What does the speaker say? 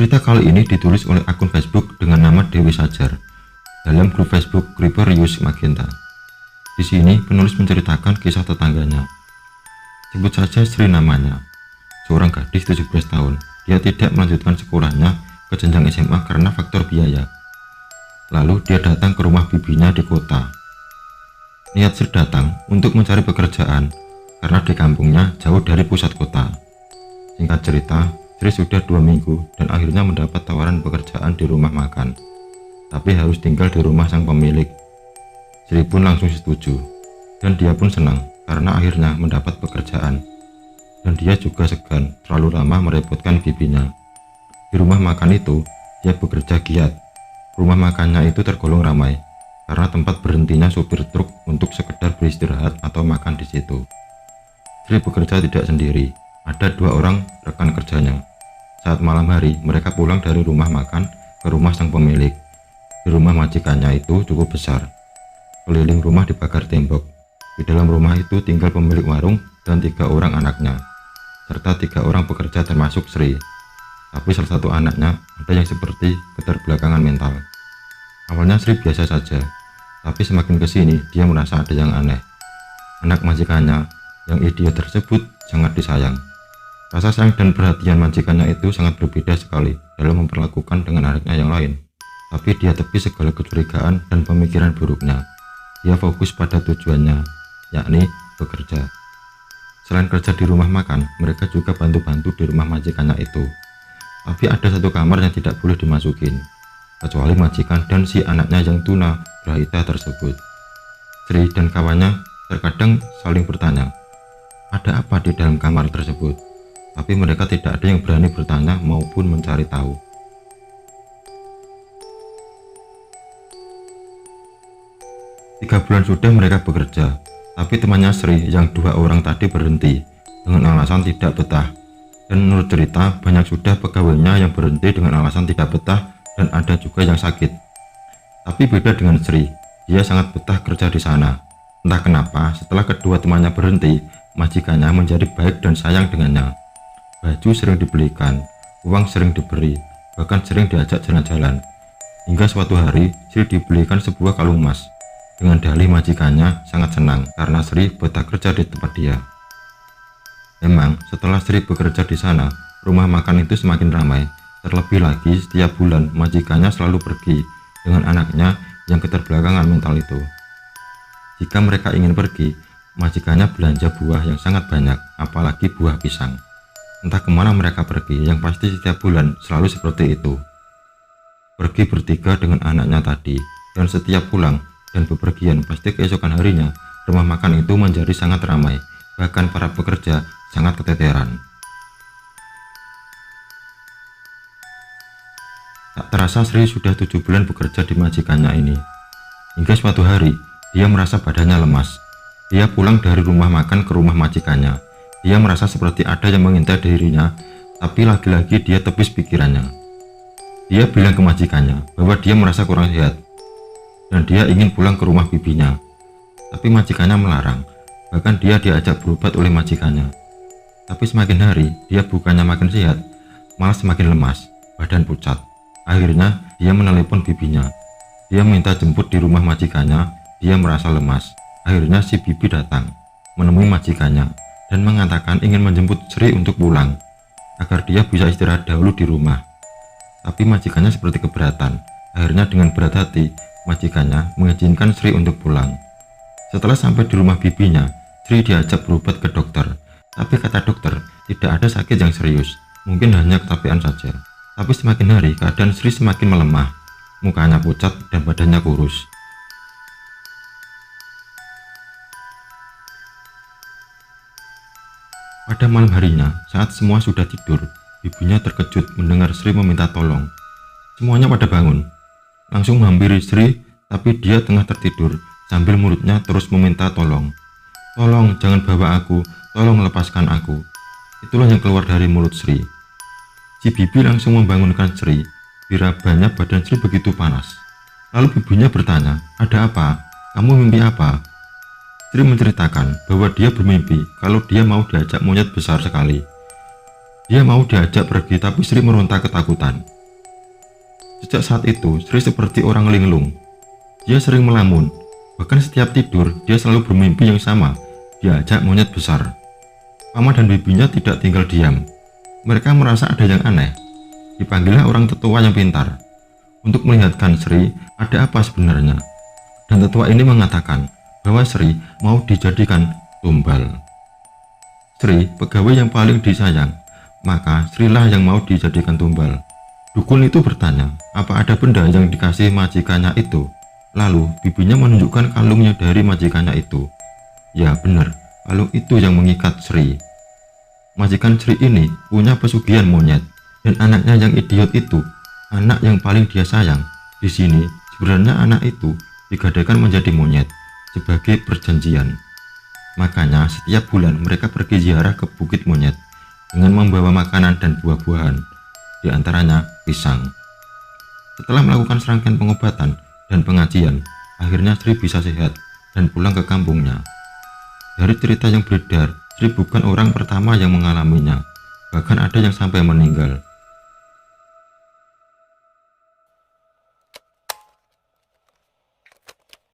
Cerita kali ini ditulis oleh akun Facebook dengan nama Dewi Sajar dalam grup Facebook Creeper Rius Magenta. Di sini penulis menceritakan kisah tetangganya. Sebut saja Sri namanya. Seorang gadis 17 tahun. Dia tidak melanjutkan sekolahnya ke jenjang SMA karena faktor biaya. Lalu dia datang ke rumah bibinya di kota. Niat Sri datang untuk mencari pekerjaan karena di kampungnya jauh dari pusat kota. Singkat cerita, Sri sudah 2 minggu dan akhirnya mendapat tawaran pekerjaan di rumah makan. Tapi harus tinggal di rumah sang pemilik. Sri pun langsung setuju. Dan dia pun senang karena akhirnya mendapat pekerjaan. Dan dia juga segan terlalu lama merepotkan bibinya. Di rumah makan itu, dia bekerja giat. Rumah makannya itu tergolong ramai karena tempat berhentinya supir truk untuk sekedar beristirahat atau makan di situ. Sri bekerja tidak sendiri, ada 2 orang rekan kerjanya. Saat malam hari, mereka pulang dari rumah makan ke rumah sang pemilik. Di rumah majikannya itu cukup besar. Keliling rumah dipagar tembok. Di dalam rumah itu tinggal pemilik warung dan 3 orang anaknya, serta 3 orang pekerja termasuk Sri. Tapi salah satu anaknya ada yang seperti keterbelakangan mental. Awalnya Sri biasa saja, tapi semakin kesini dia merasa ada yang aneh. Anak majikannya yang idiot tersebut sangat disayang. Rasa sayang dan perhatian majikannya itu sangat berbeda sekali dalam memperlakukan dengan anaknya yang lain. Tapi dia tepis segala kecurigaan dan pemikiran buruknya. Dia fokus pada tujuannya, yakni bekerja. Selain kerja di rumah makan, mereka juga bantu-bantu di rumah majikannya itu. Tapi ada satu kamar yang tidak boleh dimasukin, kecuali majikan dan si anaknya yang tuna grahita tersebut. Sri dan kawannya terkadang saling bertanya, ada apa di dalam kamar tersebut? Tapi mereka tidak ada yang berani bertanya maupun mencari tahu. Tiga bulan sudah mereka bekerja, tapi temannya Sri yang 2 orang tadi berhenti dengan alasan tidak betah. Dan menurut cerita, banyak sudah pegawainya yang berhenti dengan alasan tidak betah dan ada juga yang sakit. Tapi beda dengan Sri, dia sangat betah kerja di sana. Entah kenapa, setelah kedua temannya berhenti, majikannya menjadi baik dan sayang dengannya. Baju sering dibelikan, uang sering diberi, bahkan sering diajak jalan-jalan. Hingga suatu hari, Sri dibelikan sebuah kalung emas. Dengan dalih majikannya sangat senang karena Sri betah kerja di tempat dia. Memang setelah Sri bekerja di sana, rumah makan itu semakin ramai. Terlebih lagi setiap bulan majikannya selalu pergi dengan anaknya yang keterbelakangan mental itu. Jika mereka ingin pergi, majikannya belanja buah yang sangat banyak, apalagi buah pisang. Entah kemana mereka pergi, yang pasti setiap bulan selalu seperti itu. Pergi bertiga dengan anaknya tadi, dan setiap pulang dan bepergian pasti keesokan harinya rumah makan itu menjadi sangat ramai. Bahkan para pekerja sangat keteteran. Tak terasa Sri sudah 7 bulan bekerja di majikannya ini. Hingga suatu hari, dia merasa badannya lemas. Dia pulang dari rumah makan ke rumah majikannya. Dia merasa seperti ada yang mengintai dirinya, tapi lagi-lagi dia tepis pikirannya. Dia bilang ke majikannya bahwa dia merasa kurang sehat, dan dia ingin pulang ke rumah bibinya. Tapi majikannya melarang. Bahkan dia diajak berobat oleh majikannya. Tapi semakin hari, dia bukannya makin sehat, malah semakin lemas, badan pucat. Akhirnya, dia menelepon bibinya. Dia minta jemput di rumah majikannya, dia merasa lemas. Akhirnya si bibi datang, menemui majikannya, dan mengatakan ingin menjemput Sri untuk pulang, agar dia bisa istirahat dahulu di rumah. Tapi majikannya seperti keberatan. Akhirnya dengan berat hati, majikannya mengizinkan Sri untuk pulang. Setelah sampai di rumah bibinya, Sri diajak berobat ke dokter, tapi kata dokter tidak ada sakit yang serius, mungkin hanya kecapean saja. Tapi semakin hari keadaan Sri semakin melemah, mukanya pucat dan badannya kurus. Pada malam harinya, saat semua sudah tidur, bibinya terkejut mendengar Sri meminta tolong. Semuanya pada bangun, langsung menghampiri Sri, tapi dia tengah tertidur sambil mulutnya terus meminta tolong. Tolong jangan bawa aku, tolong lepaskan aku. Itulah yang keluar dari mulut Sri. Si bibi langsung membangunkan Sri. Dirabanya badan Sri begitu panas. Lalu bibinya bertanya, ada apa? Kamu mimpi apa? Sri menceritakan bahwa dia bermimpi kalau dia mau diajak monyet besar sekali. Dia mau diajak pergi tapi Sri meronta ketakutan. Sejak saat itu, Sri seperti orang linglung. Dia sering melamun, bahkan setiap tidur dia selalu bermimpi yang sama, diajak monyet besar. Mama dan bibinya tidak tinggal diam. Mereka merasa ada yang aneh. Dipanggillah orang tetua yang pintar untuk melihatkan Sri ada apa sebenarnya. Dan tetua ini mengatakan bahwa Sri mau dijadikan tumbal. Sri pegawai yang paling disayang, maka Sri lah yang mau dijadikan tumbal. Dukun itu bertanya, apa ada benda yang dikasih majikannya itu? Lalu bibinya menunjukkan kalungnya dari majikannya itu. Ya benar, kalung itu yang mengikat Sri. Majikan Sri ini punya pesugihan monyet, dan anaknya yang idiot itu, anak yang paling dia sayang. Di sini sebenarnya anak itu digadaikan menjadi monyet sebagai perjanjian. Makanya setiap bulan mereka pergi ziarah ke Bukit Monyet dengan membawa makanan dan buah-buahan, di antaranya pisang. Setelah melakukan serangkaian pengobatan dan pengajian, akhirnya Sri bisa sehat dan pulang ke kampungnya. Dari cerita yang beredar, Sri bukan orang pertama yang mengalaminya, bahkan ada yang sampai meninggal.